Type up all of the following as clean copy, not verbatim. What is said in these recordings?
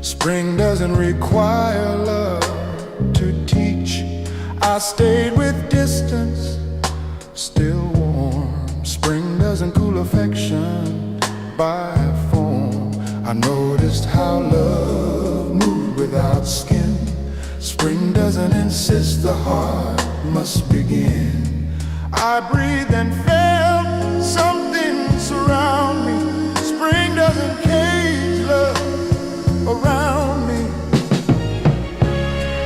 Spring doesn't require love to teach. I stayed with distance, still warm. Spring doesn't cool affection by form. I noticed how love moved without skin. Spring doesn't insist the heart must begin. I breathed and felt something surround me. Spring doesn't cage love around me.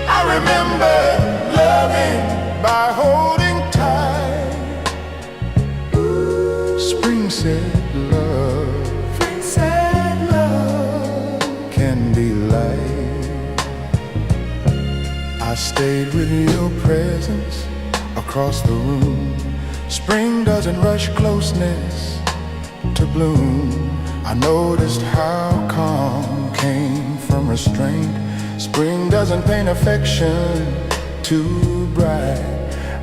I remember loving by holding tight. Spring said love, spring said love can be light. I stayed with your presence across the room. Spring doesn't rush closeness to bloom. I noticed how calm came from restraint. Spring doesn't paint affection too bright.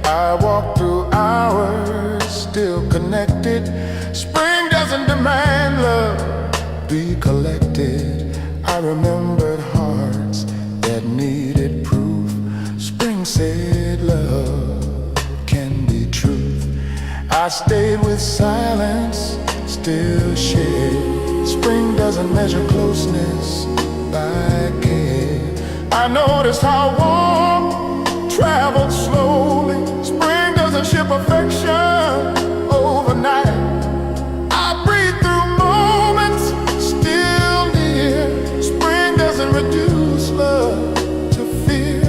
I walk through hours still connected. Spring doesn't demand love be collected. I remembered hearts that needed proof. Spring said love can be truth. I stayed with silence, still shared. Spring doesn't measure closeness by care. I noticed how warmth traveled slowly. Spring doesn't ship affection overnight. I breathe through moments still near. Spring doesn't reduce love to fear.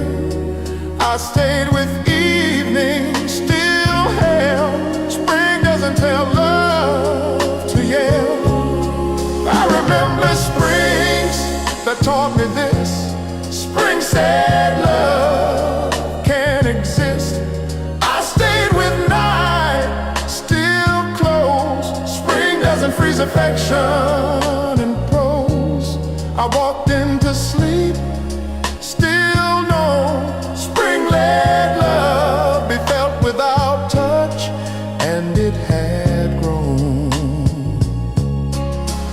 I stayed with evening, still held. Spring doesn't tell love to yell. I remember springs that taught me this. Spring said love can't exist. I stayed with night, still close. Spring doesn't freeze affection in prose. I walked into sleep, still know. Spring let love be felt without touch, and it had grown.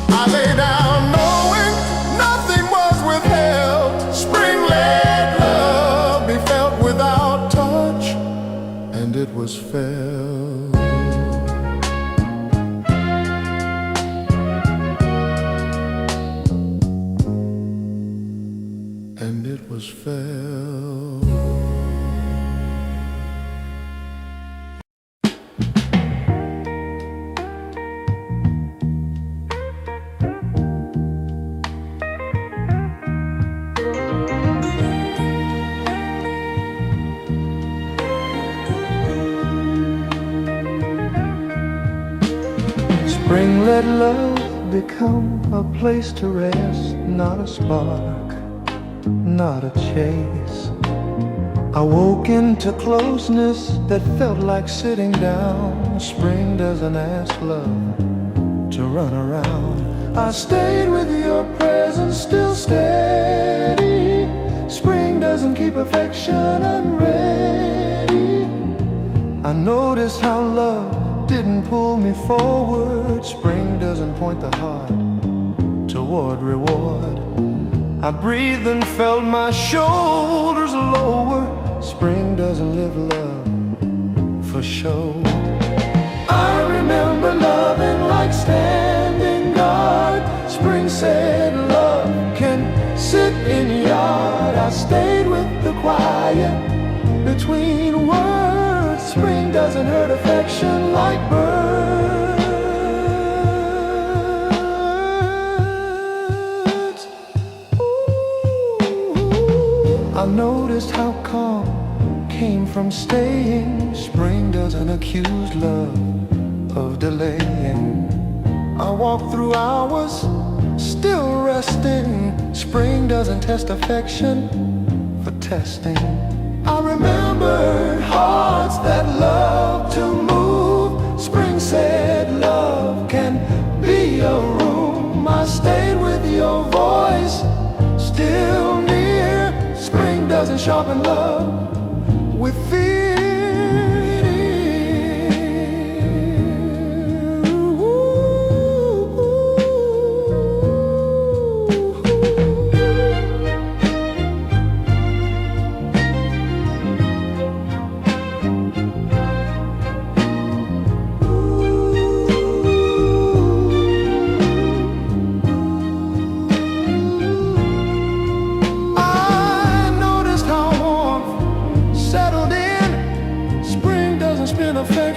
I lay down knowing nothing was withheld. Spring let love be felt without touch, and it was felt. And it was felt. Spring let love become a place to rest, not a spark, not a chase. I woke into closeness that felt like sitting down. Spring doesn't ask love to run around. I stayed with your presence, still steady. Spring doesn't keep affection unready. I noticed how love didn't pull me forward. Spring doesn't point the heart toward reward. I breathed and felt my shoulders lower. Spring doesn't live love for show. I remember loving like standing guard. Spring said love can sit in yard. I stayed with the quiet between words. Spring doesn't hurt affection like birds. Ooh. I noticed how calm came from staying. Spring doesn't accuse love of delaying. I walk through hours still resting. Spring doesn't test affection for testing. I remembered hearts that love to move. Spring said love can be a room. I stayed with your voice, still near. Spring doesn't sharpen love with fear. Ooh.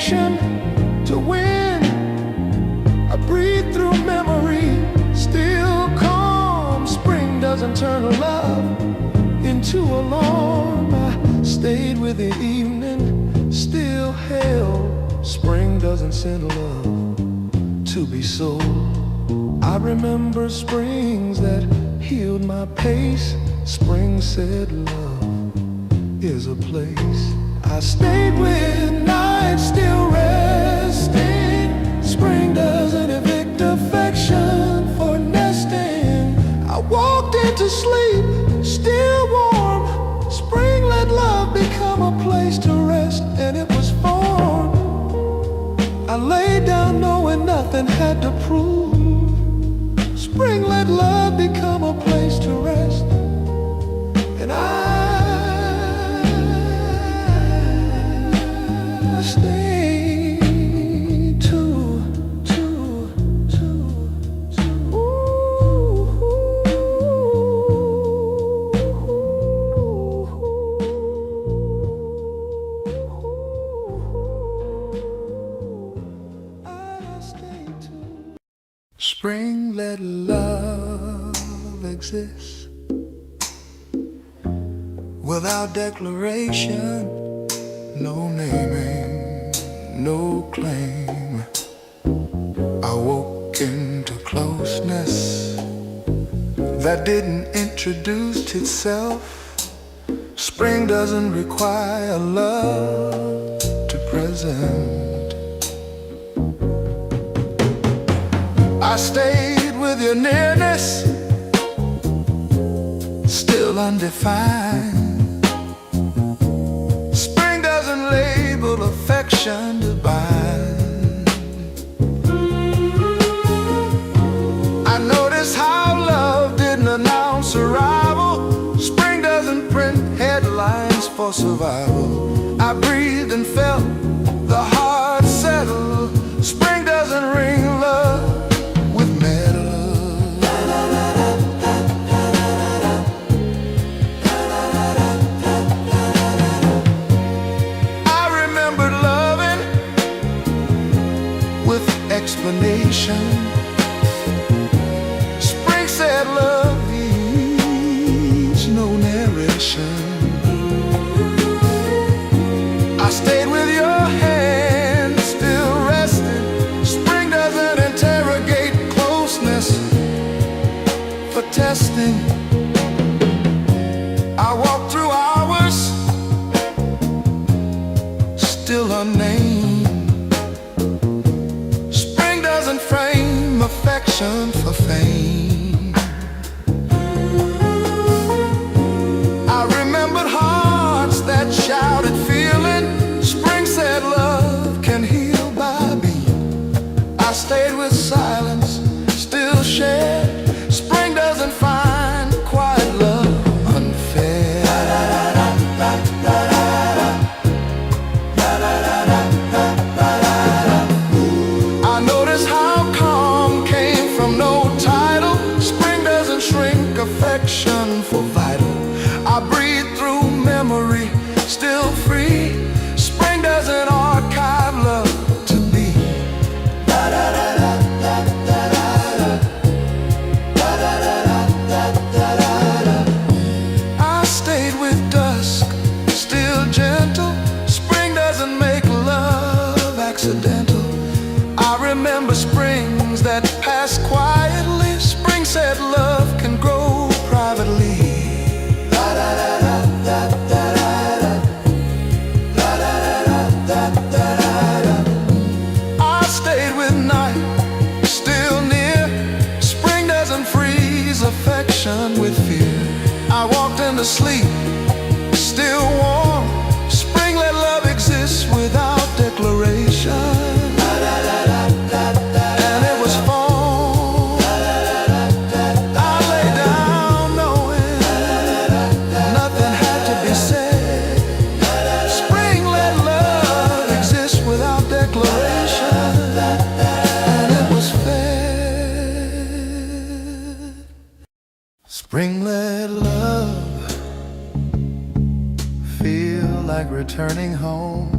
affection to win. I breathe through memory, still calm. Spring doesn't turn love into alarm. I stayed with the evening, still held. Spring doesn't send love to be sold. I remember springs that healed my pace. Spring said love is a place. I stayed with night, still resting. Spring doesn't evict affection for nesting. I walked into sleep, still warm. Spring let love become a place to rest, and it was formed. I laid down knowing nothing had to prove. Spring let love become a place to rest, and I stayed too. Spring let love exist without declaration, no naming, no claim. I woke into closeness that didn't introduce itself. Spring doesn't require love to present. I stayed with your nearness, still undefined. Spring doesn't label affection divine. I noticed how love didn't announce arrival. Spring doesn't print headlines for survival. I breathed and felt the heart settle. Spring doesn't ring love with metal. I remembered loving with explanation. Spring said love needs no narration. I stayed with your hand, still resting. Spring doesn't interrogate closeness for testing. I walked through hours, still unnamed. Spring doesn't frame affection for fame. I remembered hearts that shouted feeling. Spring said love can heal by being. I stayed with silence, still shared. Spring doesn't find quiet love unfair. I noticed how calm came from no title. Spring doesn't shrink affection for vital. I breathe through memory, still free. Spring doesn't archive love to be. I stayed with dusk, still gentle. Spring doesn't make love accidental. I remember springs that pass quietly. Spring said love can grow privately. I stayed with night, still near. Spring doesn't freeze affection with fear. I walked into sleep, still warm. Spring let love exist without declaration. And it was formed. I lay down knowing nothing had to be said. Spring let love exist without declaration. And it was fair. Spring let love feel like returning home.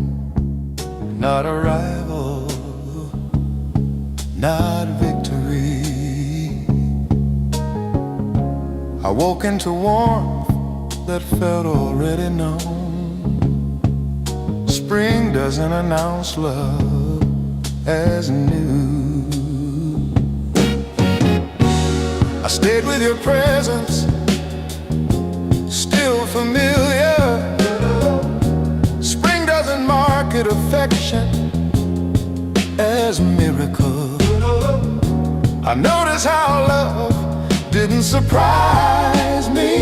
not arrival, not victory. I woke into warmth that felt already known. Spring doesn't announce love as new. I stayed with your presence, still familiar. Spring doesn't market affection as miracle. I noticed how love didn't surprise me.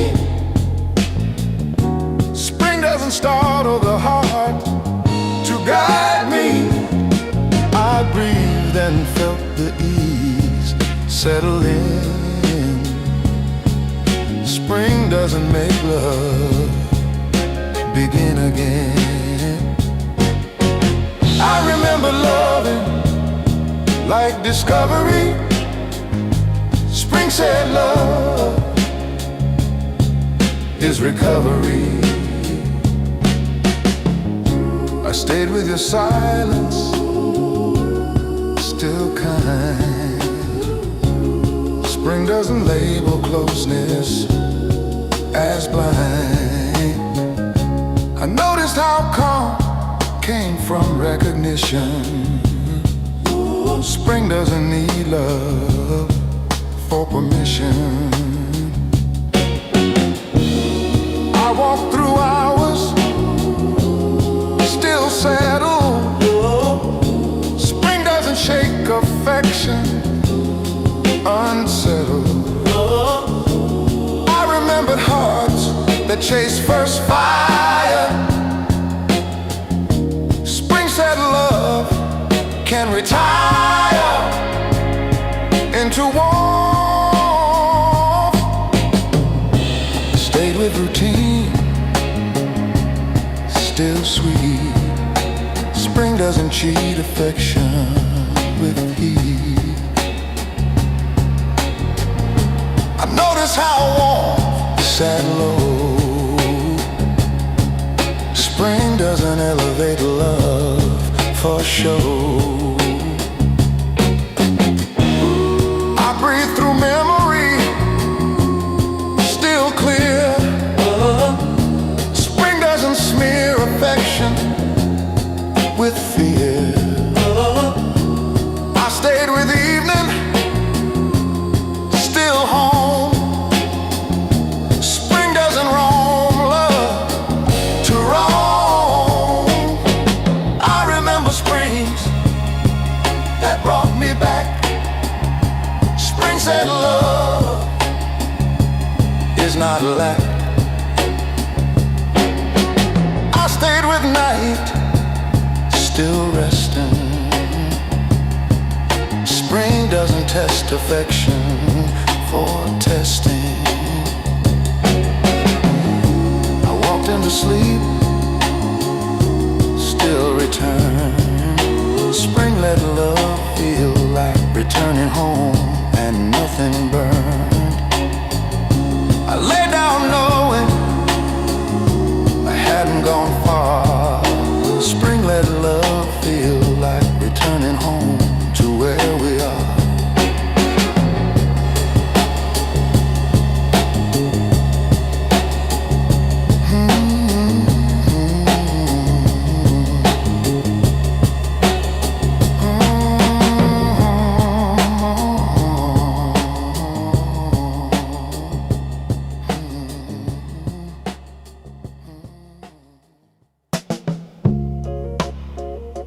Spring doesn't startle the heart to guide me. I breathed and felt the ease settle in. Spring doesn't make love begin again. I remember loving like discovery. Spring said love is recovery. I stayed with your silence, still kind. Spring doesn't label closeness as blind. I noticed how calm came from recognition. Spring doesn't need love for permission. I walk through hours, still settled. Spring doesn't shake affection, unsettled. I remembered hearts that chase first fire. Spring said love can retire into warmth. Stayed with routine, still sweet. Spring doesn't cheat affection with heat. I notice how warmth sat low. Spring doesn't elevate love for show. I breathe through memory, still clear. Spring doesn't smear affection with fear. I stayed with evening, still home. Spring doesn't roam love to roam. I remember springs that brought me back. Spring said love is not lack. I stayed with night, still resting. Spring doesn't test affection for testing. I walked into sleep, still return. Spring let love feel like returning home and nothing burned. I lay down knowing I hadn't gone far. Spring let love feel like returning home to where we are.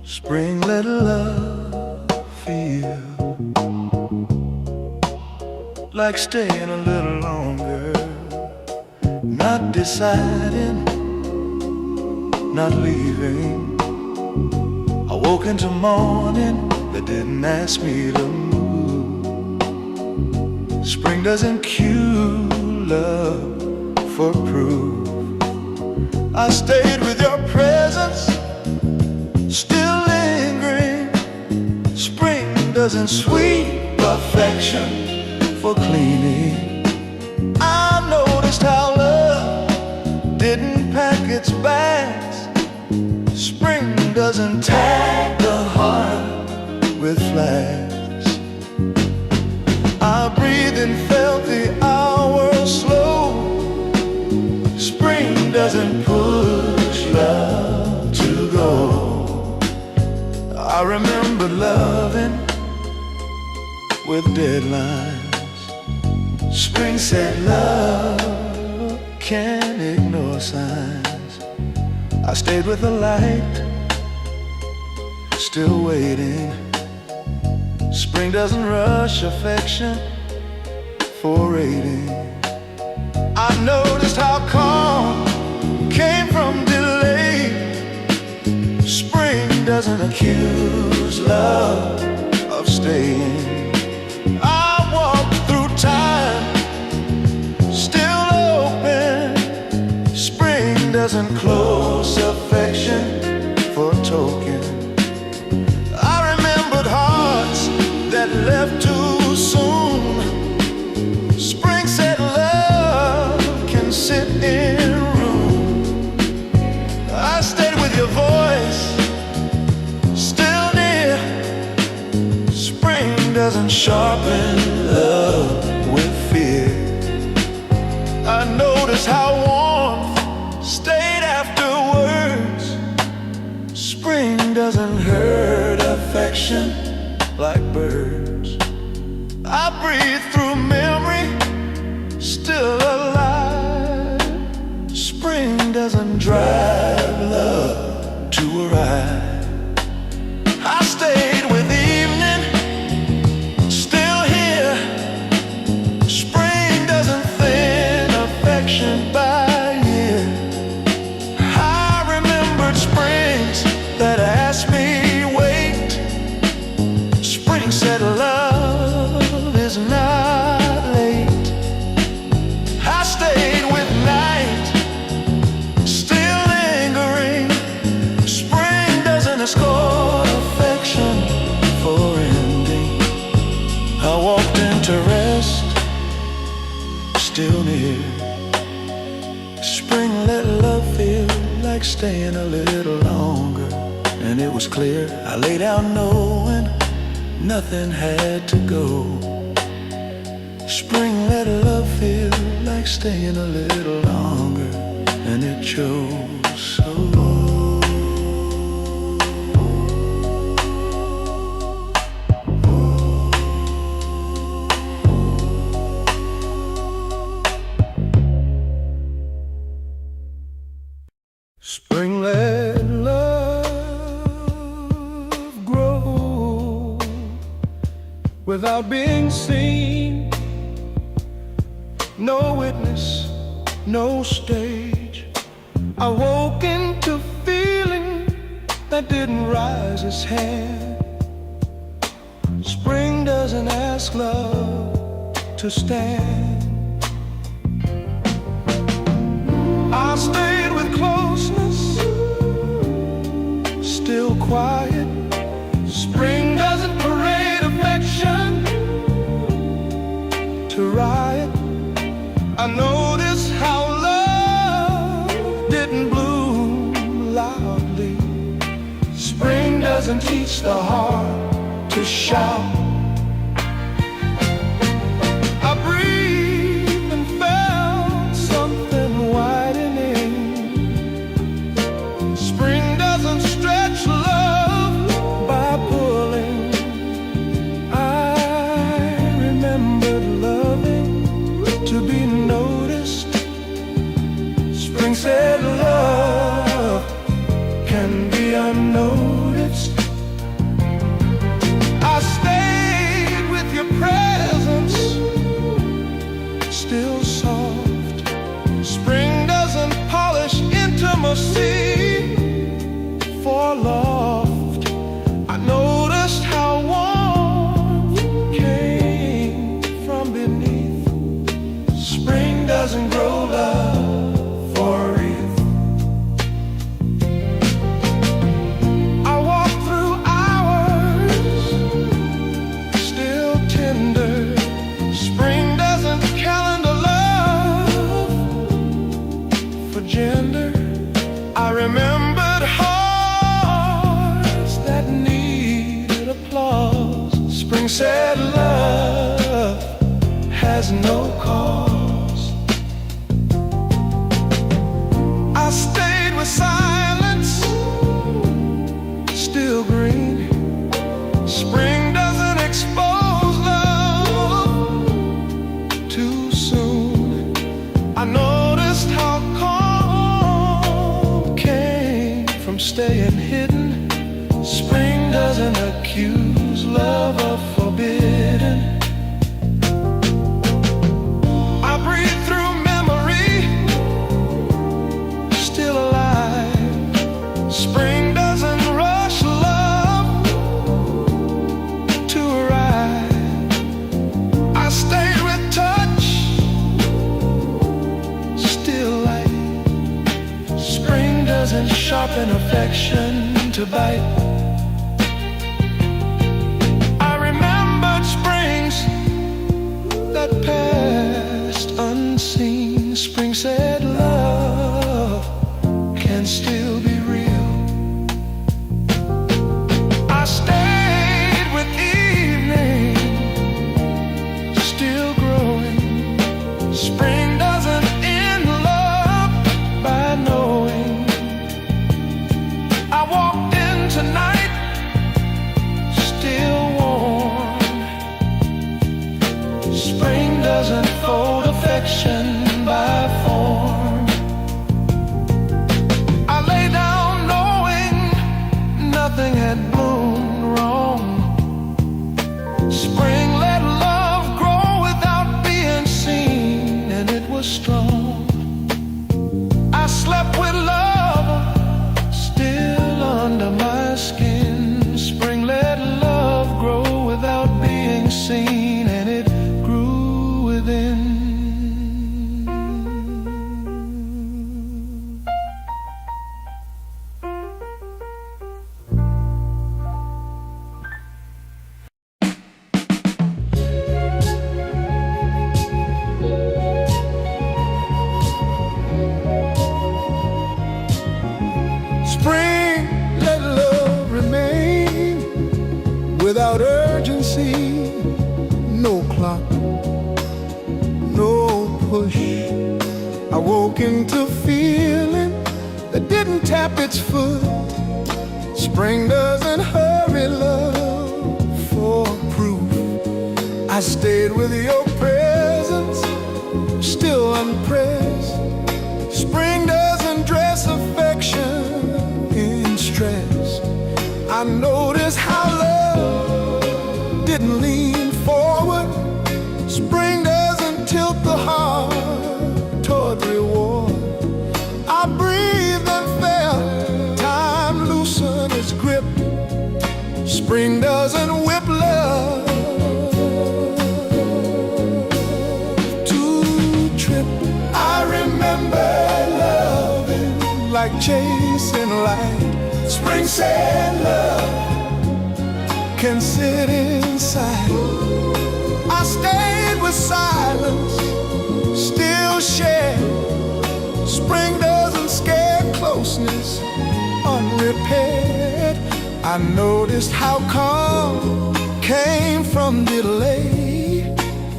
Spring let love feel like staying a little longer, not deciding, not leaving. I woke into morning that didn't ask me to move. Spring doesn't cue love for proof. I stayed with your presence, still lingering. Spring doesn't sweep affection for cleaning. I noticed how love didn't pack its bags. Spring doesn't tag loving with deadlines. Spring said love can't ignore signs. I stayed with the light, still waiting. Spring doesn't rush affection for rating. I noticed how calm came from delay. Spring doesn't accuse love of staying. I walk through time, still open. Spring doesn't close affection for token. I remembered hearts that left too soon. Spring said love can sit in a room. I stayed with your voice, still near. Spring doesn't sharpen love with fear. I noticed how warmth stayed after words. Spring doesn't hurt affection like birds. I breathe through memory, still alive. Spring doesn't drive love to arrive. I stayed with evening, still here. Spring doesn't thin affection by year. I remembered springs that asked me wait. Spring said love is not late. I stayed with night, still lingering. Spring doesn't escort affection for ending. I walked into rest, still near. Spring let love feel like staying a little longer. And it was clear, I lay down knowing nothing had to go. Spring let love feel like staying a little longer, and it chose so. Spring let love grow without being seen. No witness, no stage. I woke into feeling that didn't rise its hand. Spring doesn't ask love to stand. I stayed with closeness, still quiet. Spring doesn't parade affection to riot. I noticed how love didn't bloom loudly. Spring doesn't teach the heart to shout. I breathed and felt something widening. Spring doesn't stretch love by pulling. I remembered loving to be noticed. Spring said love can be unnoticed. I stayed with your presence, still soft. Spring doesn't polish intimacy for loft. I noticed how warmth came from beneath. Spring doesn't grow love for a wreath. I walk through hours, still tender. Spring doesn't calendar love for gender. I remembered hearts that needed applause. Spring said love has no cause. I stayed with silence, still green. staying hidden. Spring doesn't accuse love of forbidden. I breathe through memory, still alive. Spring doesn't rush love to arrive. I stay with touch, still light. Spring doesn't sharpen affection to bite. I remembered springs that passed unseen. Spring said love can still be real. I stayed with evening, still growing. Spring doesn't end love by knowing. I walked into night, still warm. Spring doesn't fold affection by form. I lay down knowing nothing had bloomed wrong. Spring let love grow without being seen, and it was strong. I slept with love still under my skin. Spring let love grow without being seen, and it grew within. Spring, let love remain without urgency. No clock, no push. I woke into feeling that didn't tap its foot. Spring doesn't hurry love for proof. I stayed with your presence, still unpressed. Spring doesn't dress affection in stress. I noticed how love didn't lean forward. Spring doesn't tilt the heart toward reward. I breathed and felt time loosen its grip. Spring doesn't whip love to trip. I remember loving like chasing light. Spring said love can sit inside. I stayed with silence, still shared. Spring doesn't scare closeness unrepaired. I noticed how calm came from delay.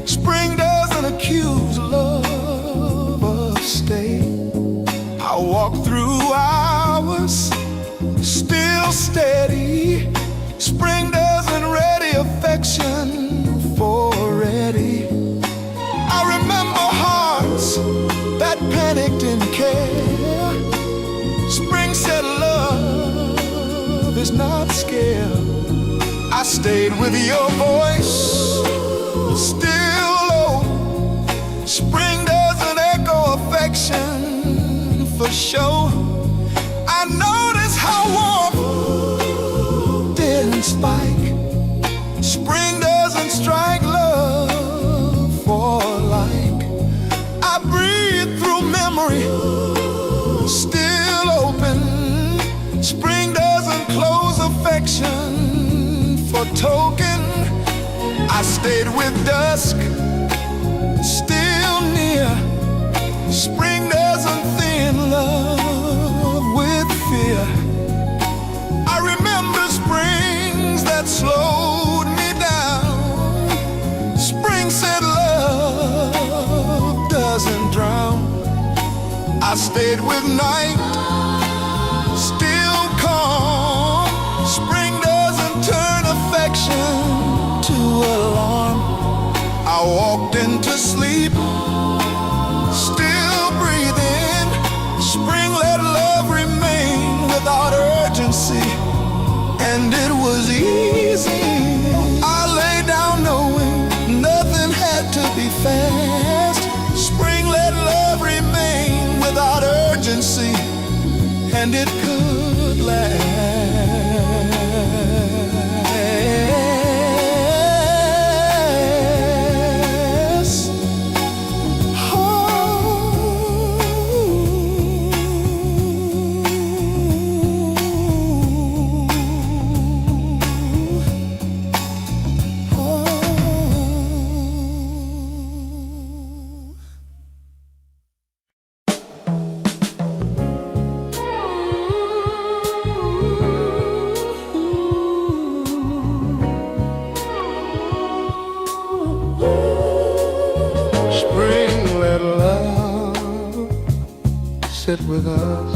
Spring doesn't accuse love of stay. I walked through hours, still steady. Spring doesn't ready affection for ready. I remember hearts that panicked in care. Spring said love is not scared. I stayed with your voice, still low. Spring doesn't echo affection for show. I noticed how warmth didn't spike. Spring doesn't strike love for like. I breathe through memory, still open. Spring doesn't close affection for token. I stayed with dusk, still near. Spring doesn't thin love with fear. I remember springs that slowed me down. Spring said love doesn't drown. I stayed with night, still calm. Spring doesn't turn affection to alarm. I walked into sleep, still breathing. Spring let love remain without urgency. and it was easy. I lay down knowing nothing had to be fast. Spring let love remain without urgency, and it could last. Sit with us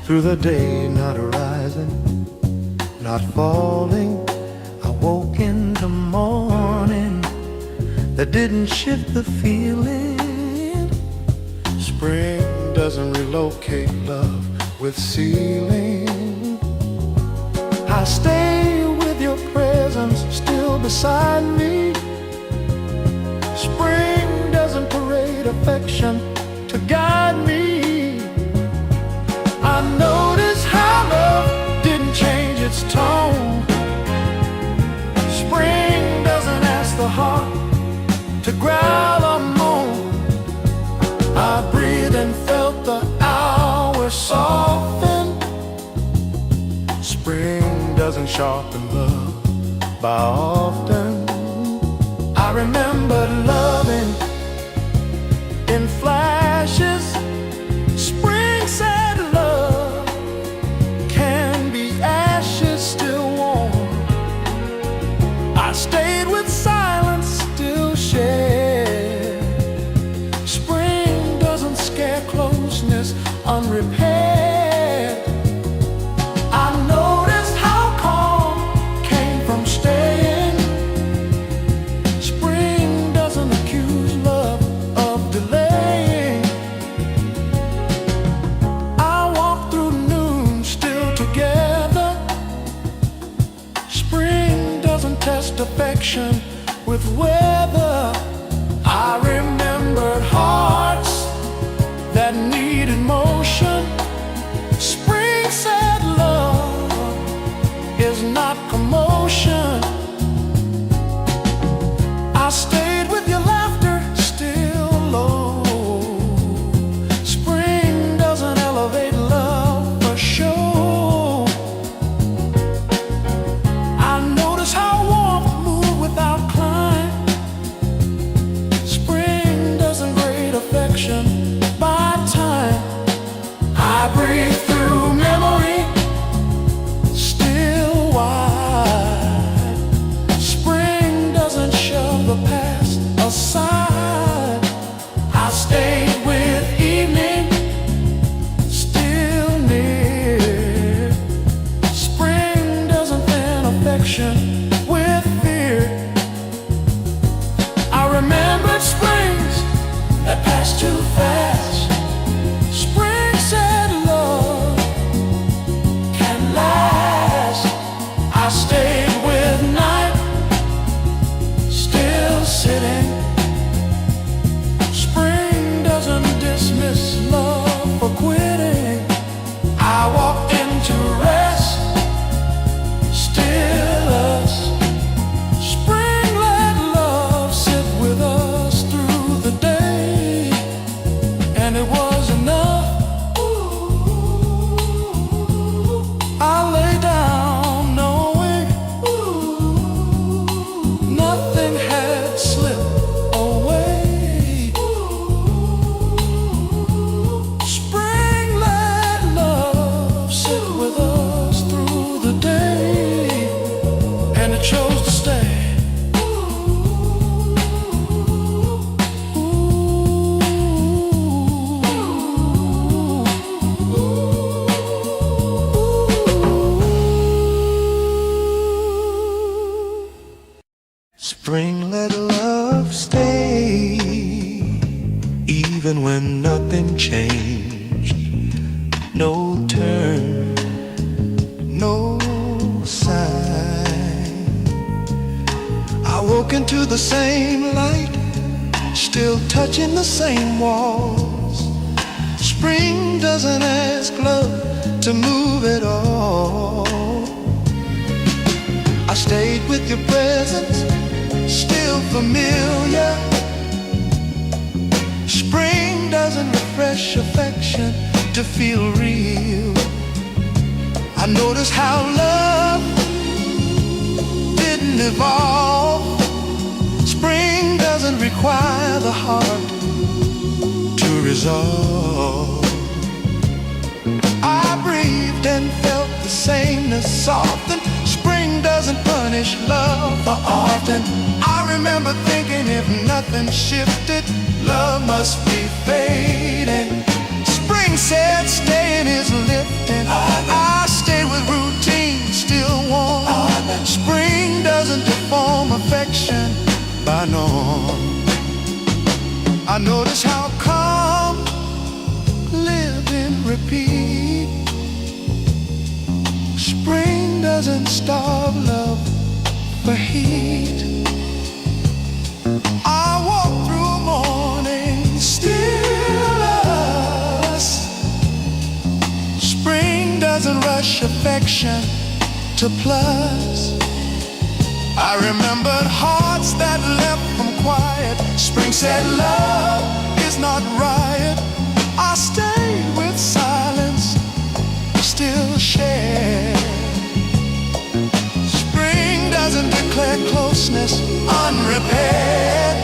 through the day, not rising, not falling. I woke in the morning that didn't shift the feeling. Spring doesn't relocate love with ceiling. I stay with your presence still beside me. Spring doesn't parade affection to guide me. I notice how love didn't change its tone. Spring doesn't ask the heart to growl or moan. I breathed and felt the hours soften. Spring doesn't sharpen love by often. I remembered loving in flashes. Spring said love can be ashes still warm. I stayed with silence still shared. Spring doesn't scare closeness unrepaired. I noticed how calm came from staying. Spring doesn't accuse love of delaying. I walked through noon still together. Spring doesn't test affection with weather. I remembered hearts that needed motion. Spring said love is not commotion. I stayed with your laughter still low. Spring doesn't elevate love for show. I notice how warmth move without climb. Spring doesn't grade affection by time. I breathe through memory still wide. Spring doesn't shove the past aside. I stayed with evening still near. Spring doesn't fan affection with fear. I remembered springs that passed too fast. Spring said love can last. I stayed with night still sitting. Spring doesn't dismiss love for quitting. I walked into rest, still us. Spring let love sit with us through the day, and it was enough. I lay down knowing nothing had slipped away. Spring let love sit with us through the day, and it chose to stay. Spring let love stay, even when nothing changed. No turn, no sign. I woke into the same light, still touching the same walls. Spring doesn't ask love to move at all. I stayed with your presence, still familiar. Spring doesn't refresh affection to feel real. I noticed how love didn't evolve. Spring doesn't require the heart to resolve. I breathed and felt the sameness soften. Spring doesn't punish love for often. I remember thinking if nothing shifted, love must be fading. Spring said staying is lifting. I stayed with routine, still warm. Spring doesn't deform affection by norm. I notice how calm live in repeat. Spring doesn't starve love for heat. I walk through morning, still us. Spring doesn't rush affection to plus. I remembered hearts that left from quiet. Spring said love is not riot. I stayed with silence, still share. Spring doesn't declare closeness unrepaired.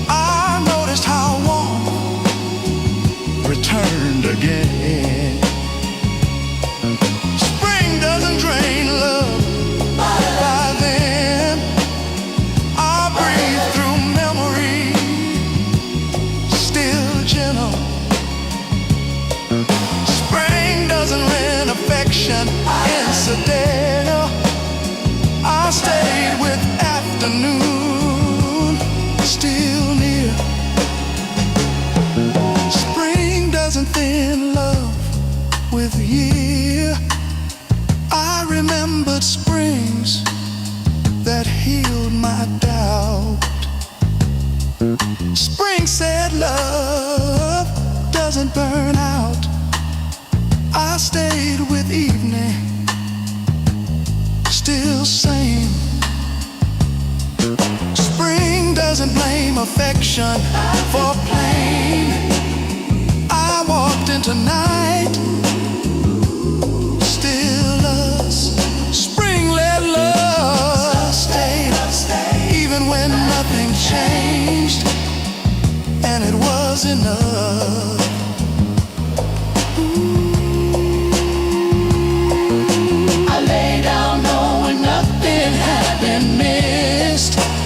I noticed how warmth returned again. Spring doesn't drain love by then. I breathe through memory, still gentle. Spring doesn't rend affection incidental. I stayed with afternoon, still near. Spring doesn't thin love with year. I remembered springs that healed my doubt. Spring said love doesn't burn out. I stayed with evening, still same. Spring doesn't blame affection for plain. I walked into night, still us. Spring let love stay, even when nothing changed, and it was enough.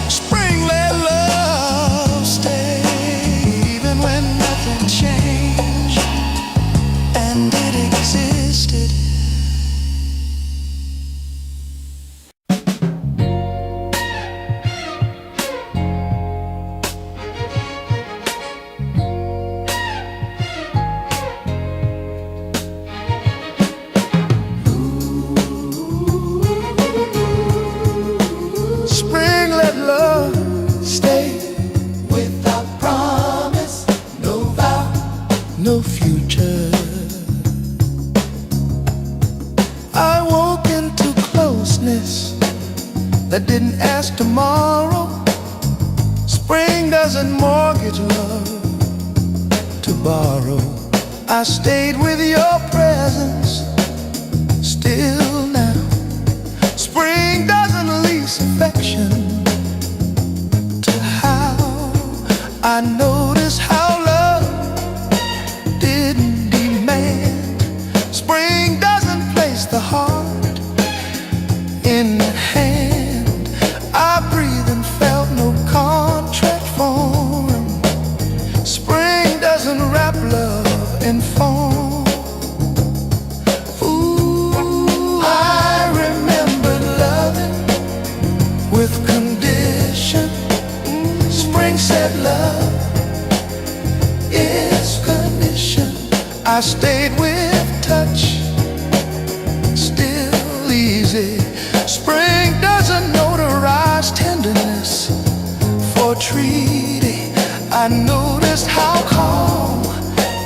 Spring let love stay, even when nothing changed, and it existed. Spring let love stay, without promise, no vow, no future. I woke into closeness that didn't ask tomorrow. Spring doesn't mortgage love to borrow. I stayed with your presence, still now. Spring doesn't lease affection to how. I notice how love didn't demand. Spring doesn't place the heart in the hand. I breathed and felt no contract form. Spring doesn't wrap love in form. With condition, spring said love is condition. I stayed with touch, still easy. Spring doesn't notarize tenderness for treaty. I noticed how calm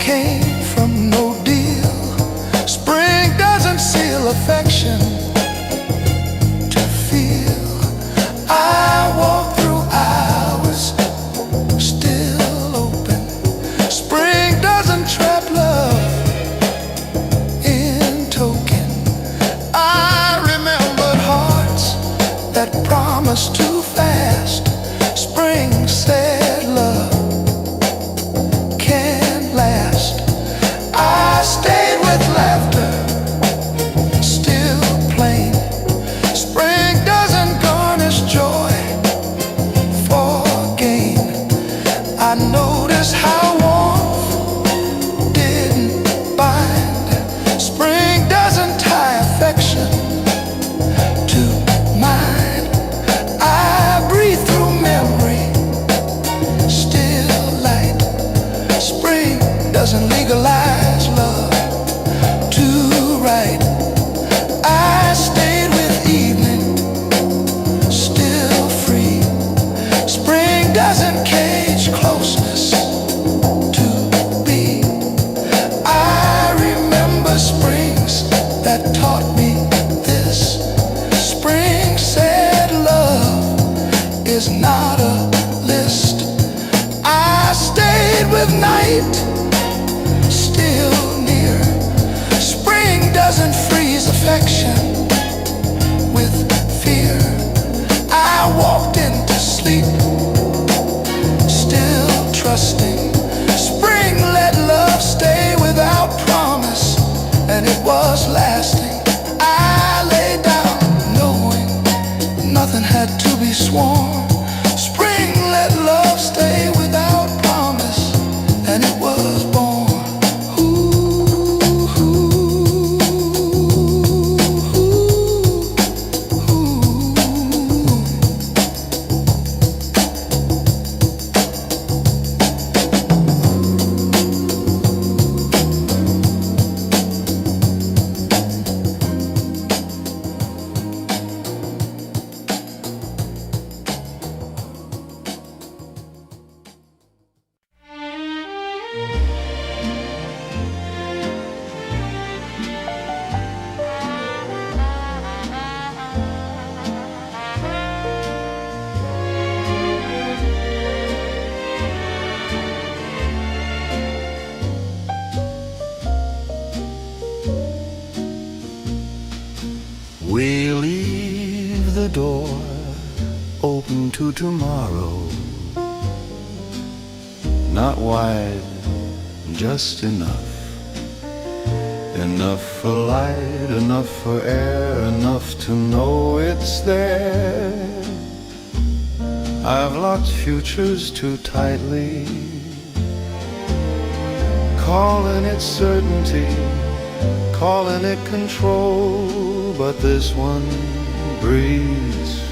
came from no deal. Spring doesn't seal affection to feel. I walk through hours still open. Spring doesn't trap love in token. I remembered hearts that promised too fast. Spring said love can't last. I stayed with laughter still plain. Spring doesn't garnish joy for gain. I noticed how warmth didn't bind. Spring doesn't tie affection to mine. I breathe through memory, still light. Spring doesn't legalize love to right. I stayed with evening, still free. Spring doesn't cage closeness to be. I remember springs that taught me this. Spring said love is not a list. I stayed with night, still near. Spring doesn't freeze affection with fear. I walked into sleep, still trusting. Spring let love stay without promise, and it was lasting. I lay down knowing nothing had to be sworn. Spring let love stay without promise, and it was born. Ooh, ooh, ooh, ooh. We leave the door open to tomorrow, not wide, just enough. Enough for light, enough for air, enough to know it's there. I've locked futures too tightly, calling it certainty, calling it control, but this one breathes.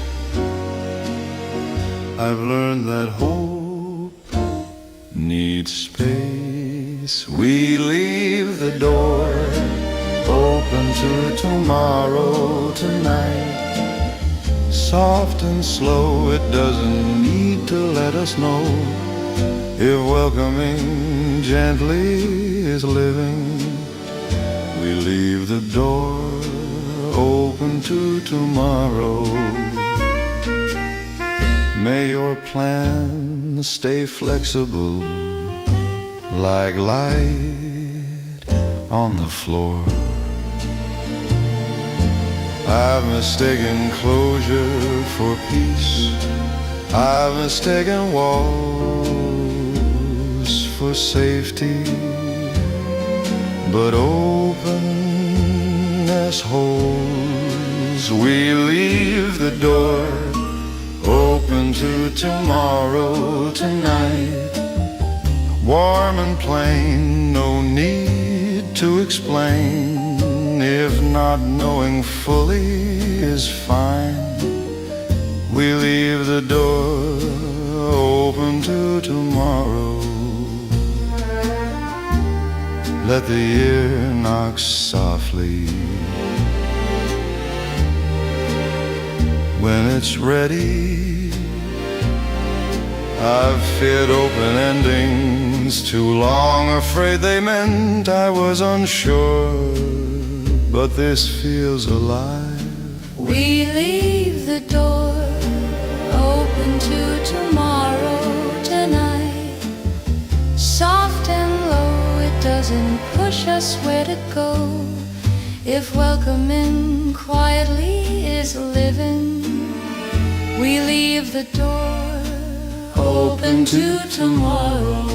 I've learned that hope needs space. We leave the door open to tomorrow tonight. Soft and slow, it doesn't need to let us know if welcoming gently is living. We leave the door open to tomorrow. May your plans stay flexible, like light on the floor. I've mistaken closure for peace, I've mistaken walls for safety, but openness holds. We leave the door open to tomorrow tonight. Warm and plain, no need to explain. If not knowing fully is fine, we leave the door open to tomorrow. Let the year knock softly when it's ready. I've feared open endings too long, afraid they meant I was unsure, but this feels alive. We leave the door open to tomorrow tonight. Soft and low, it doesn't push us where to go. If welcoming quietly is living, we leave the door open to tomorrow.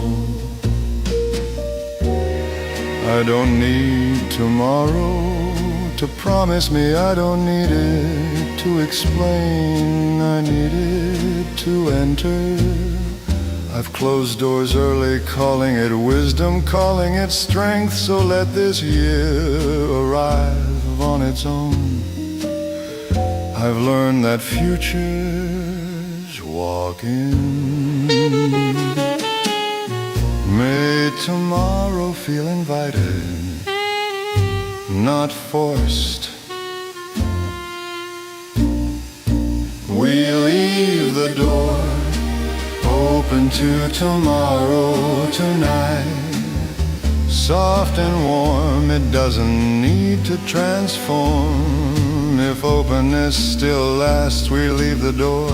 I don't need tomorrow to promise me, I don't need it to explain, I need it to enter. I've closed doors early, calling it wisdom, calling it strength, so let this year arrive on its own. I've learned that futures walk in. May tomorrow feel invited, not forced. We leave the door open to tomorrow tonight. Soft and warm, it doesn't need to transform. If openness still lasts, we leave the door.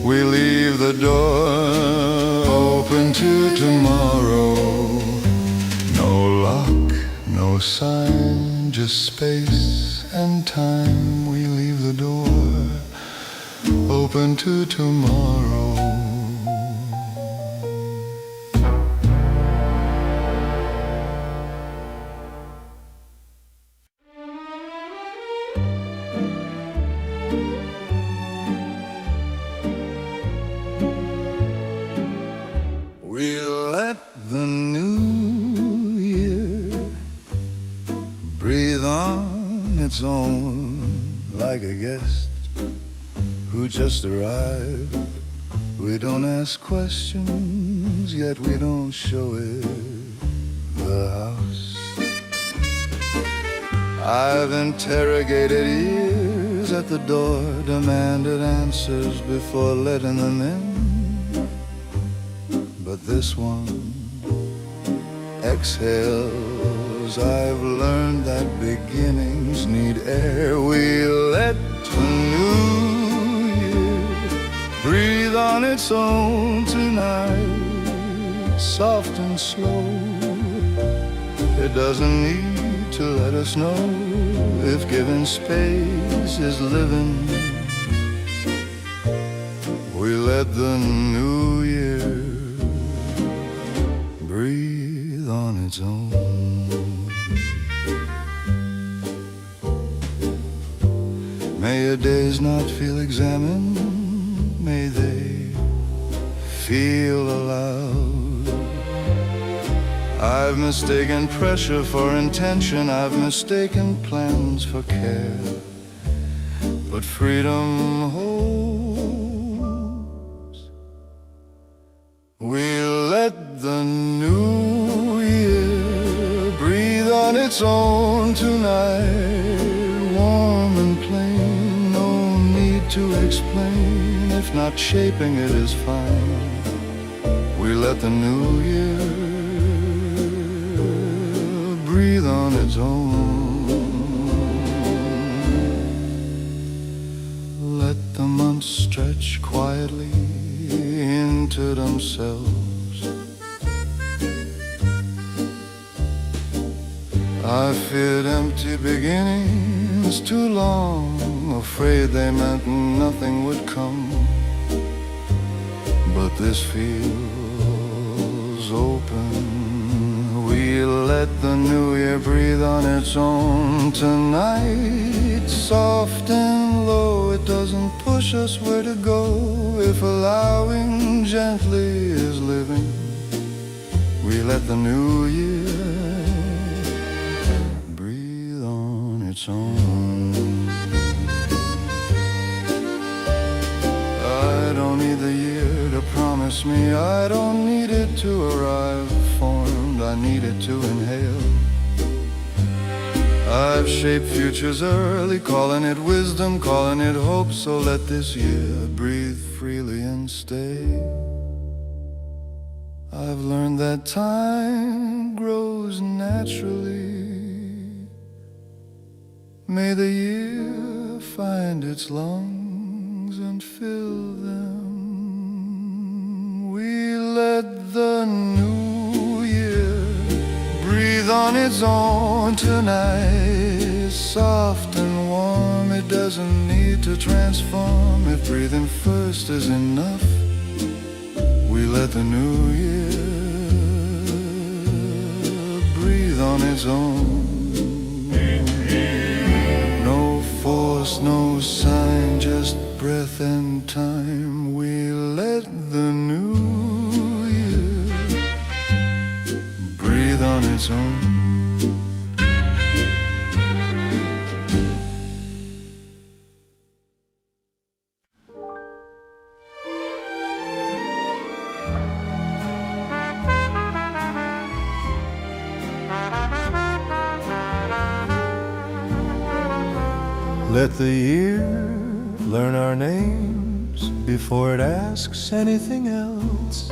We leave the door open to tomorrow. No lock, no sign, just space and time. We leave the door open to tomorrow. We let the new year breathe on its own like a guest who just arrived. We don't ask questions, yet we don't show it the house. I've interrogated ears at the door, demanded answers before letting them in. But this one exhales. I've learned that beginnings need air. We let the new year breathe on its own tonight, soft and slow. It doesn't need to let us know if given space is living. We let the new year breathe on its own. May your days not feel examined, may they feel allowed. I've mistaken pressure for intention, I've mistaken plans for care. But freedom holds. We let the new year breathe on its own tonight, warm and plain, no need to explain. If not shaping it is fine. We let the new year breathe on its own. Let the months stretch quietly into themselves. I feared empty beginnings too long, afraid they meant nothing would come. But this feels open. We let the new year breathe on its own tonight, soft and low. It doesn't push us where to go. If allowing gently is living, we let the new year breathe on its own. I don't need the year to promise me, I don't need it to arrive formed, I need it to inhale. I've shaped futures early, calling it wisdom, calling it hope. So let this year breathe freely and stay. I've learned that time grows naturally. May the year find its lungs and fill them. We let the new year breathe on its own tonight. Soft and warm, it doesn't need to transform. If breathing first is enough, we let the new year breathe on its own. No force, no sign, just breath and time. We let the new year breathe on its own. Let the year learn our names before it asks anything else.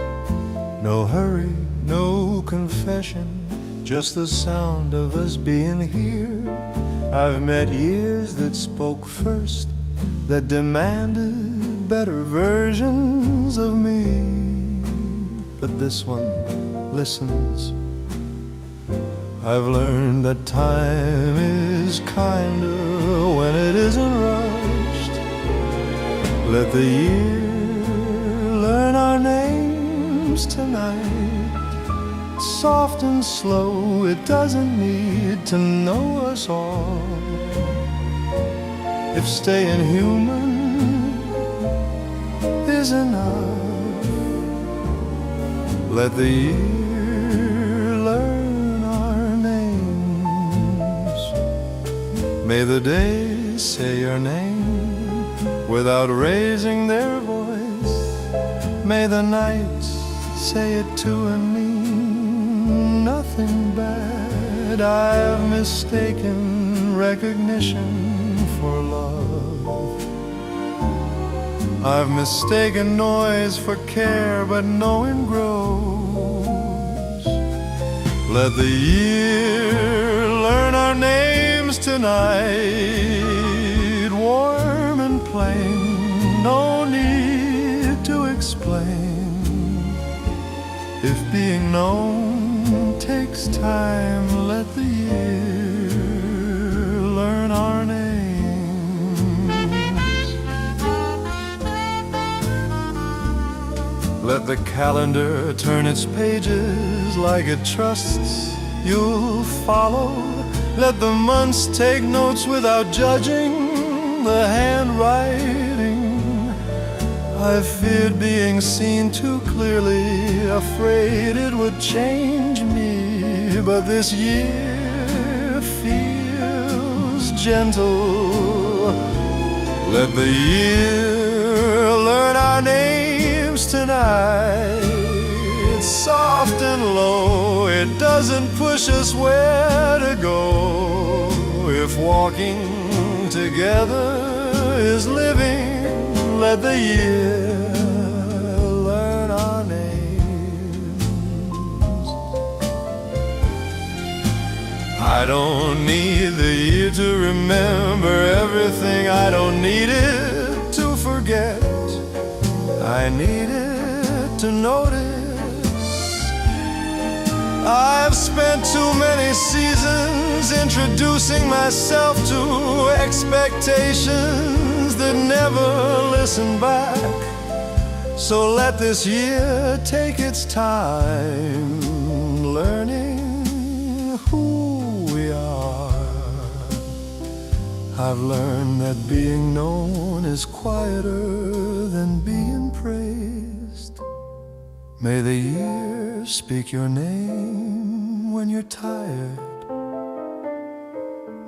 No hurry, no confession, just the sound of us being here. I've met years that spoke first, that demanded better versions of me. But this one listens. I've learned that time is kinder when it isn't rushed. Let the year learn our names tonight. Soft and slow, it doesn't need to know us all. If staying human is enough, let the year learn our names. May the days say your name without raising their voice. May the nights say it too and mean nothing bad. I've mistaken recognition for love. I've mistaken noise for care, but knowing grows. Let the year learn our names tonight. Warm and plain, no need to explain. If being known takes time, let the year learn our names. Let the calendar turn its pages like it trusts you'll follow. Let the months take notes without judging the handwriting. I've feared being seen too clearly, afraid it would change me. But this year feels gentle. Let the year learn our names tonight. It's soft and low, it doesn't push us where to go. If walking together is living, let the year learn our names. I don't need the year to remember everything. I don't need it to forget. I need it to notice. I've spent too many seasons introducing myself to expectations that never listen back. So let this year take its time, learning who we are. I've learned that being known is quieter than being praised. May the year speak your name when you're tired.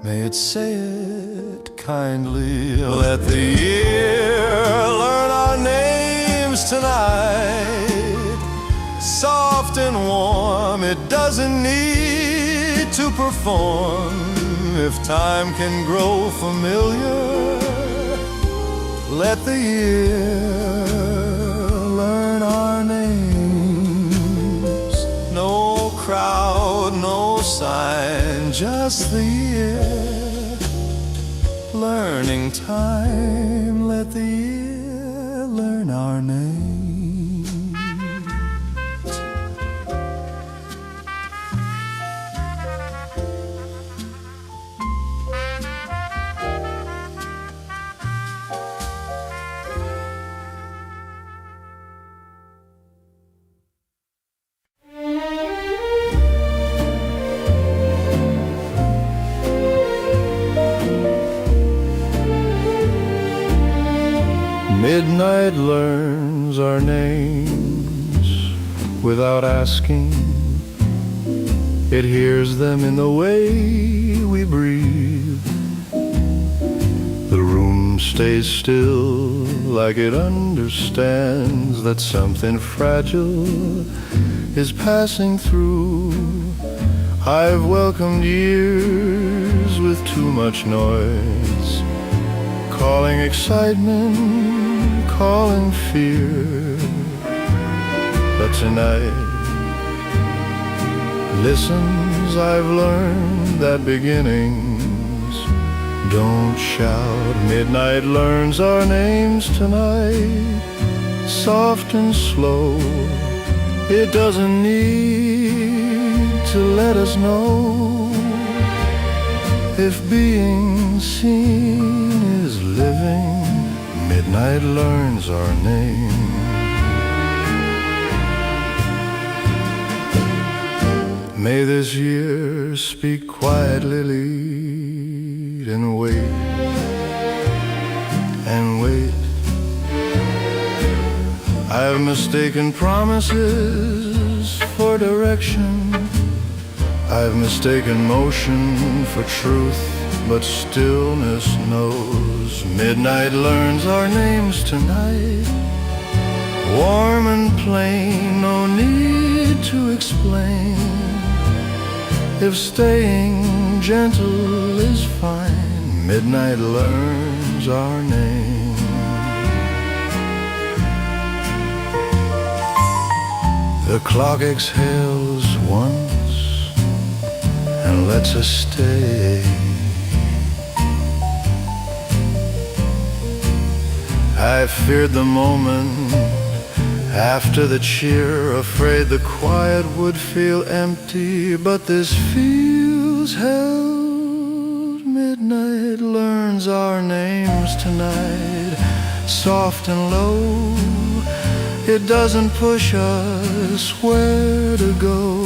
May it say it kindly. Let the year learn our names tonight. Soft and warm, it doesn't need to perform. if time can grow familiar, let the year learn our names. No crowd, no sign, just the year. Learning time, let the year learn our names. Midnight learns our names without asking. It hears them in the way we breathe. The room stays still like it understands that something fragile is passing through. I've welcomed years with too much noise, calling excitement, calling fear. But tonight listens, I've learned that beginnings don't shout. Midnight learns our names tonight, soft and slow. It doesn't need to let us know if being seen is living. Midnight learns our name. May this year speak quietly, lead and wait, and wait. I've mistaken promises for direction. I've mistaken motion for truth, but stillness knows. Midnight learns our names tonight, warm and plain, no need to explain. If staying gentle is fine, midnight learns our name. The clock exhales once and lets us stay. I feared the moment after the cheer, afraid the quiet would feel empty, but this feels held. Midnight learns our names tonight, soft and low. It doesn't push us where to go.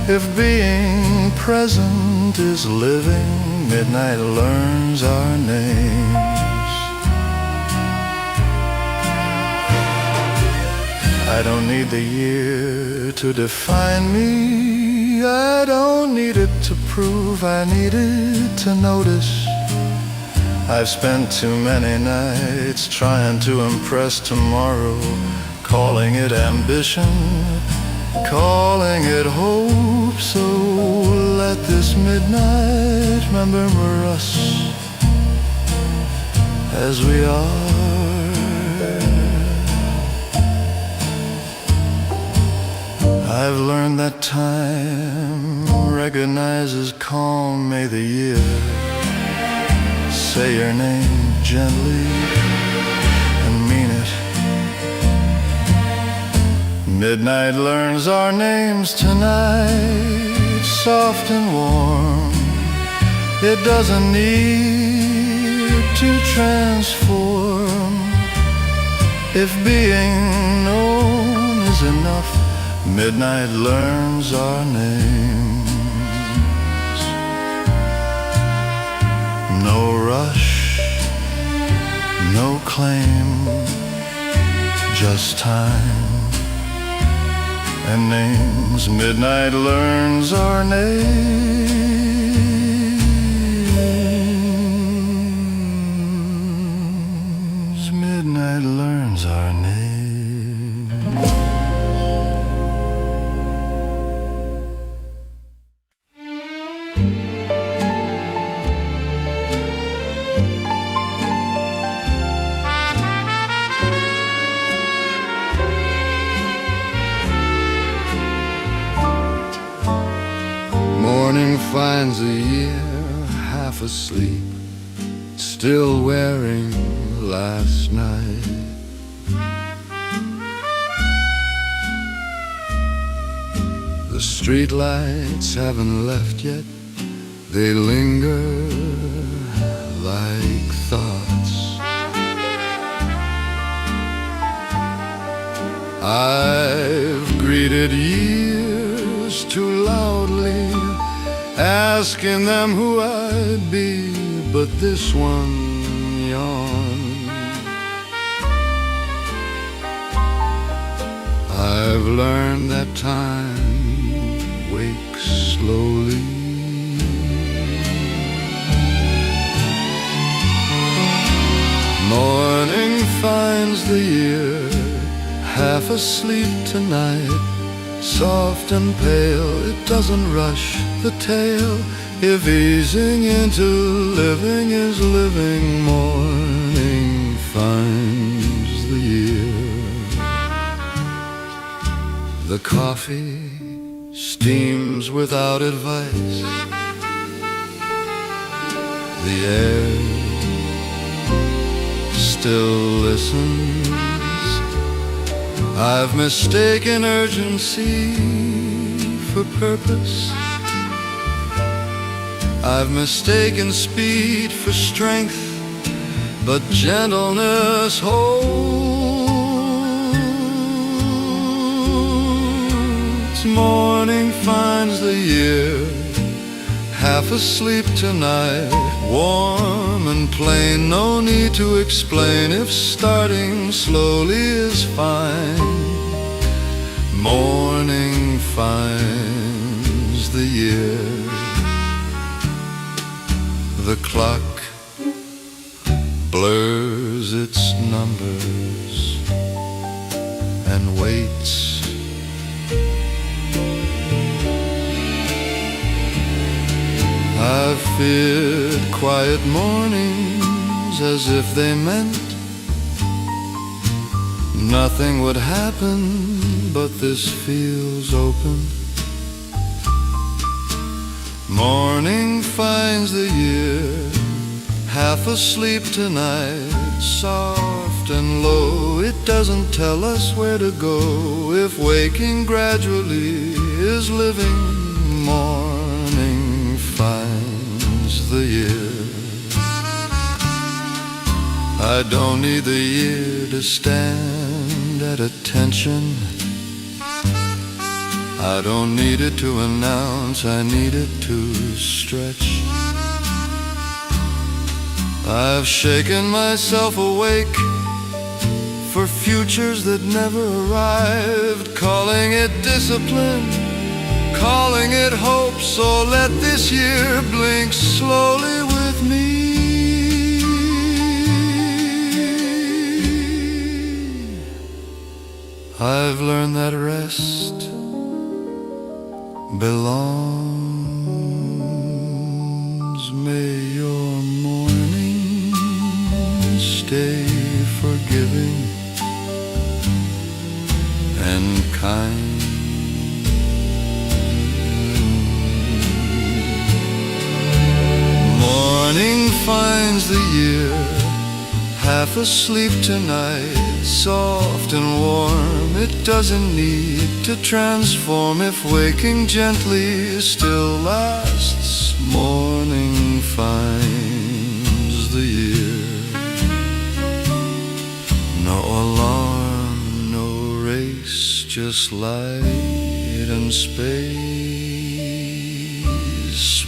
If being present is living, midnight learns our names. I don't need the year to define me. I don't need it to prove. I need it to notice. I've spent too many nights trying to impress tomorrow, calling it ambition, calling it hope. So let this midnight remember us as we are. I've learned that time recognizes calm. May the year say your name gently and mean it. Midnight learns our names tonight, soft and warm. It doesn't need to transform. If being known is enough, midnight learns our names. No rush, no claim, just time and names. Midnight learns our names. Midnight learns our names. finds the year half asleep, still wearing last night. The streetlights haven't left yet, they linger like thoughts. I've greeted years too loudly, asking them who I'd be, but this one yawned. I've learned that time wakes slowly. Morning finds the year half asleep tonight, soft and pale, it doesn't rush the tale. If easing into living is living, morning finds the year. The coffee steams without advice, the air still listens. I've mistaken urgency for purpose, I've mistaken speed for strength, but gentleness holds. Morning finds the year half asleep tonight, warm and plain, no need to explain if starting slowly is fine. Morning finds the year. The clock blurs its numbers and waits. I've feared quiet mornings as if they meant nothing would happen, but this feels open. Morning finds the year half asleep tonight, soft and low, it doesn't tell us where to go. If waking gradually is living, morning finds the year. I don't need the year to stand at attention, I don't need it to announce, I need it to stretch. I've shaken myself awake for futures that never arrived, calling it discipline, calling it hope, so let this year blink slowly with me. I've learned that rest belongs. May your morning stay forgiving and kind. Morning finds the year half asleep tonight, soft and warm, it doesn't need to transform. If waking gently still lasts, morning finds the year. No alarm, no race, just light and space.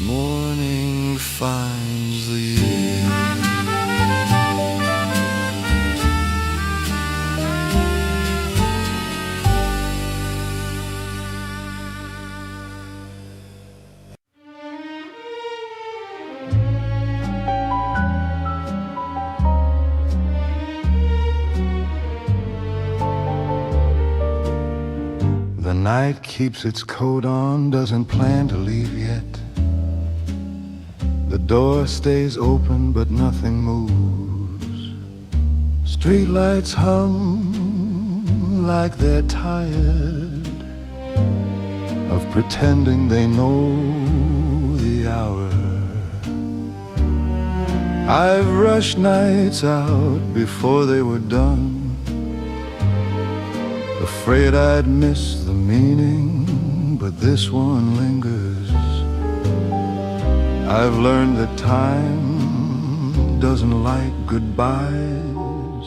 Morning finds the year. The night keeps its coat on, doesn't plan to leave yet. The door stays open, but nothing moves. Streetlights hum like they're tired of pretending they know the hour. I've rushed nights out before they were done, afraid I'd miss the meaning, but this one lingers. I've learned that time doesn't like goodbyes.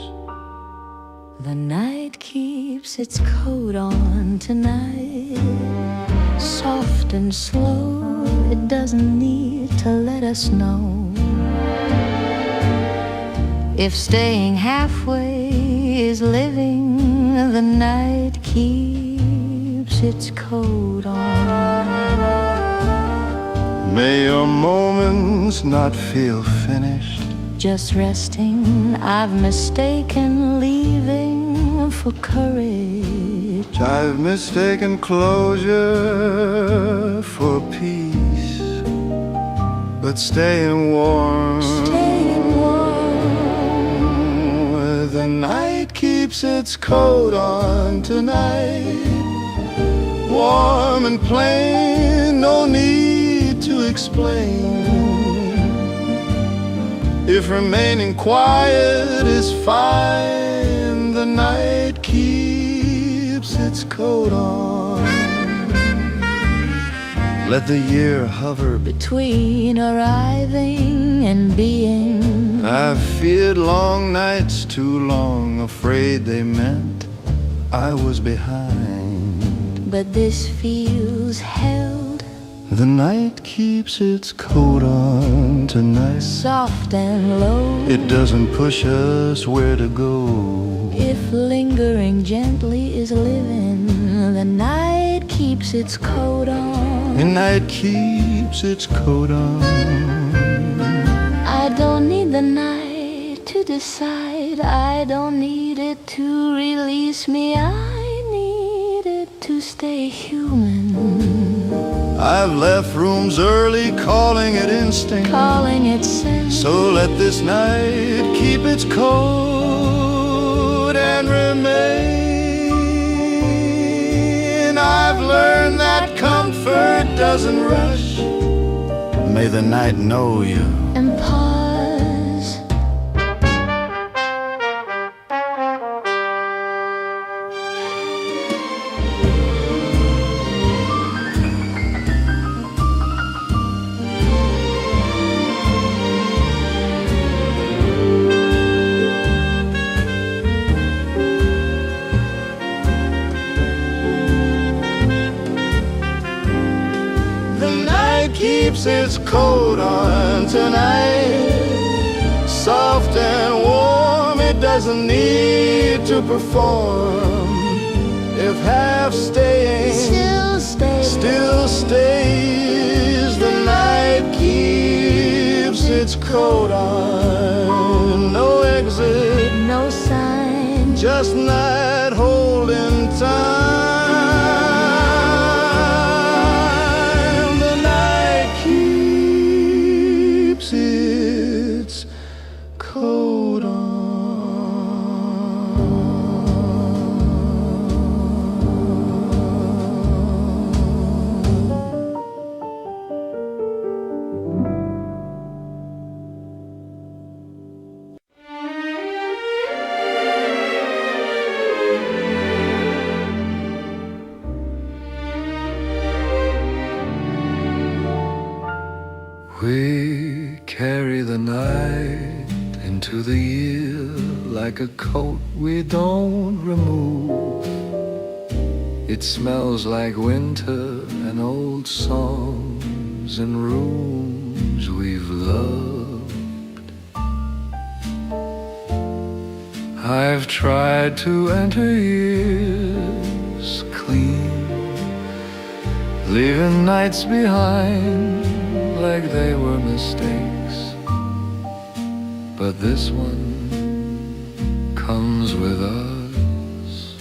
The night keeps its coat on tonight, soft and slow. It doesn't need to let us know if staying halfway is living. The night keeps its coat on. May your moments not feel finished, Just resting, I've mistaken leaving for courage. I've mistaken closure for peace, but staying warm, Staying warm. the night keeps its coat on tonight. Warm and plain, no need to explain. If remaining quiet is fine, the night keeps its coat on. Let the year hover Between arriving and being, I've feared long nights too long, afraid they meant I was behind. but this feels held, The night keeps its coat on tonight. soft and low. It doesn't push us where to go. If lingering gently is living, the night keeps its coat on. The night keeps its coat on. I don't need the night to decide. I don't need it to release me. I need it to stay human. I've left rooms early, calling it instinct. Calling it sense. So let this night keep its coat and remain. I've learned that comfort doesn't rush. May the night know you. And pause. Keeps its coat on tonight, soft and warm. It doesn't need to perform. If half staying still stays, the night keeps its coat on. No exit, No sign. just night holding time. Its coat on. We carry the night into the year like a coat we don't remove. It smells like winter and old songs and rooms we've loved. I've tried to enter years clean, leaving nights behind like they were mistakes, but this one comes with us.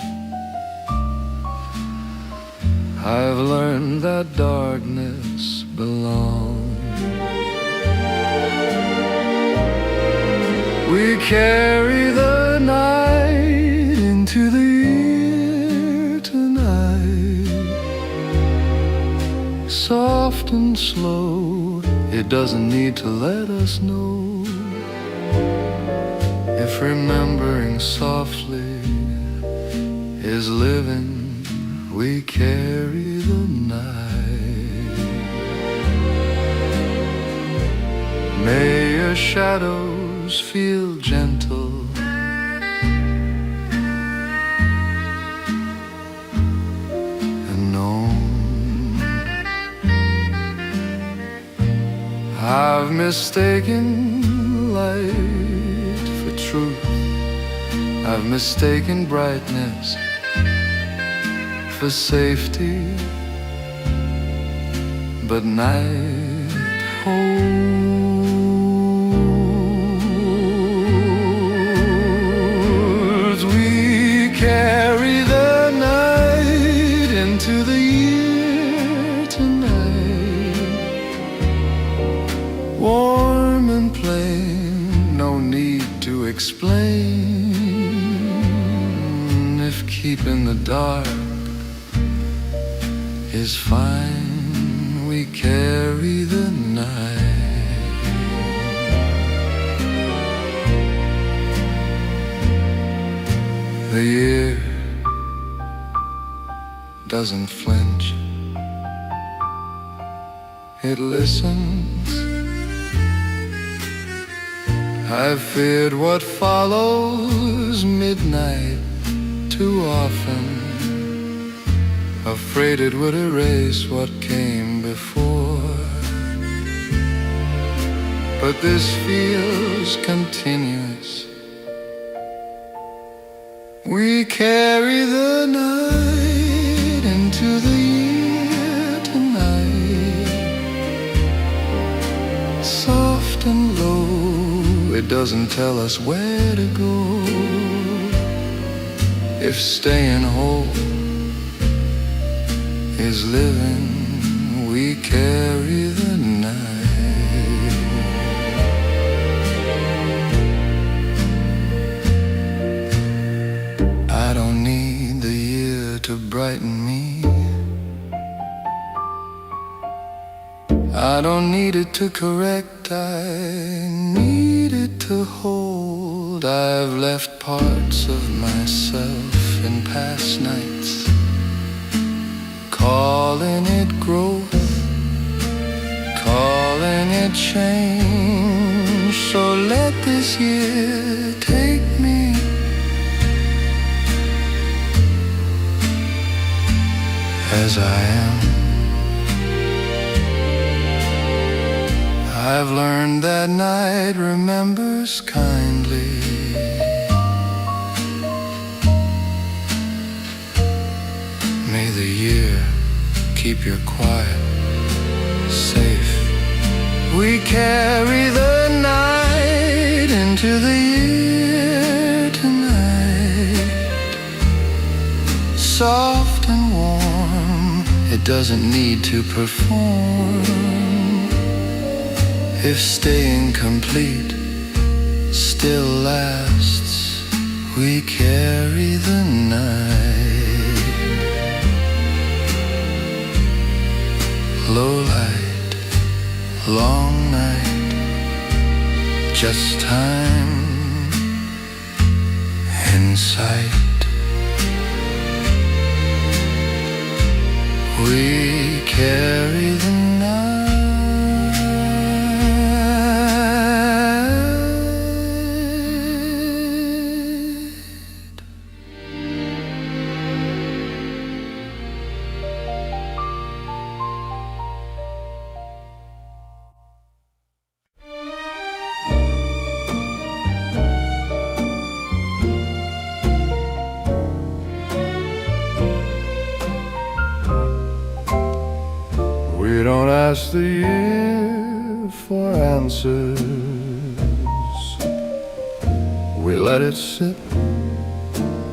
I've learned that darkness belongs. We carry the night into the year tonight, soft and slow. It doesn't need to let us know. If remembering softly is living, we carry the night. May your shadows feel gentle, and known. I've mistaken light for truth. I've mistaken brightness for safety, but night holds. We carry the night into the year tonight, warm and plain, no need to explain. If keeping the dark is fine, we carry the night. The year doesn't flinch, it listens. I've feared what follows midnight too often, afraid it would erase what came before. But this feels continuous. We carry the night into the year tonight, soft and low. It doesn't tell us where to go. If staying whole is living, we carry the night. I don't need the year to brighten me. I don't need it to correct, I need it to hold. I've left parts of myself in past nights, calling it growth, calling it change. So let this year take me as I am. I've learned that night remembers kindly. May the year keep your quiet safe. We carry the night into the year tonight, soft and warm. It doesn't need to perform. If staying complete still lasts, we carry the night. Low light, long night, just time in sight. We carry the night. We don't ask the year for answers. We let it sit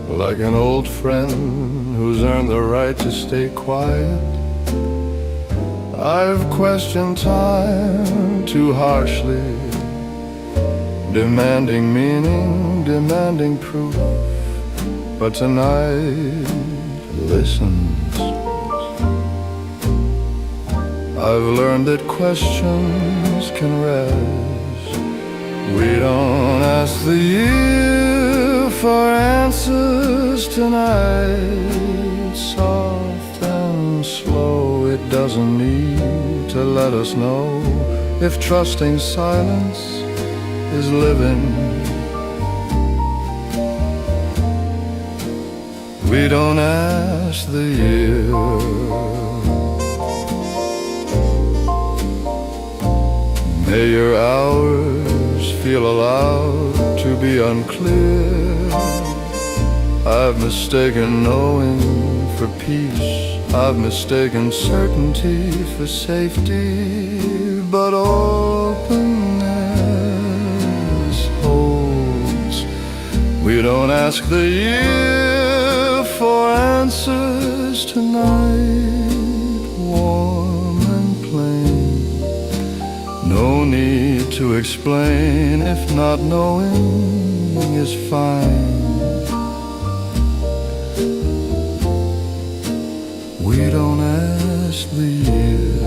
like an old friend who's earned the right to stay quiet. I've questioned time too harshly, demanding meaning, demanding proof. But tonight listens. I've learned that questions can rest. We don't ask the year for answers tonight. Soft and slow, it doesn't need to let us know if trusting silence is living. We don't ask the year. May your hours feel allowed to be unclear. I've mistaken knowing for peace, I've mistaken certainty for safety, but openness holds. We don't ask the year for answers tonight. Warm and plain, no need to explain if not knowing is fine. We don't ask the year.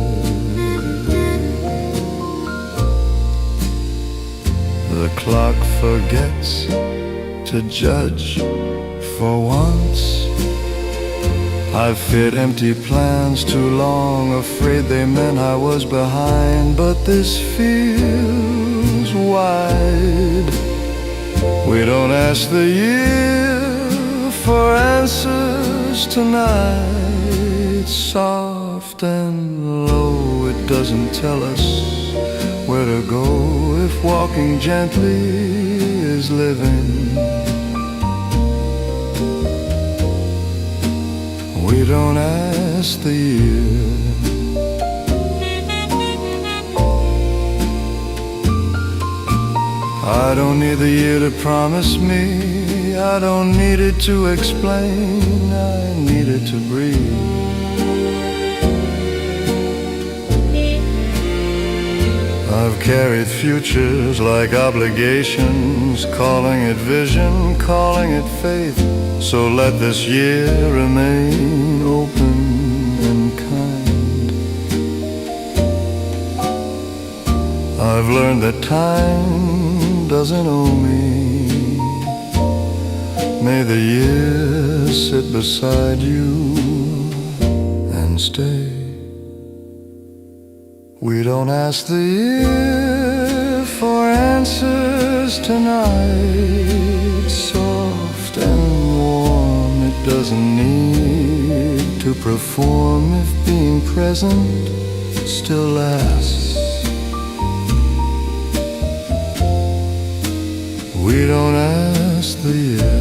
The clock forgets to judge for once. I've feared empty plans too long, afraid they meant I was behind. But this feels wide. We don't ask the year for answers tonight. Soft and low, it doesn't tell us where to go if walking gently is living. We don't ask the year. I don't need the year to promise me, I don't need it to explain, I need it to breathe. I've carried futures like obligations, calling it vision, calling it faith. So let this year remain open and kind. I've learned that time doesn't owe me. May the years sit beside you and stay. We don't ask the year for answers tonight. Soft and warm, it doesn't need to perform if being present still lasts. We don't ask the year.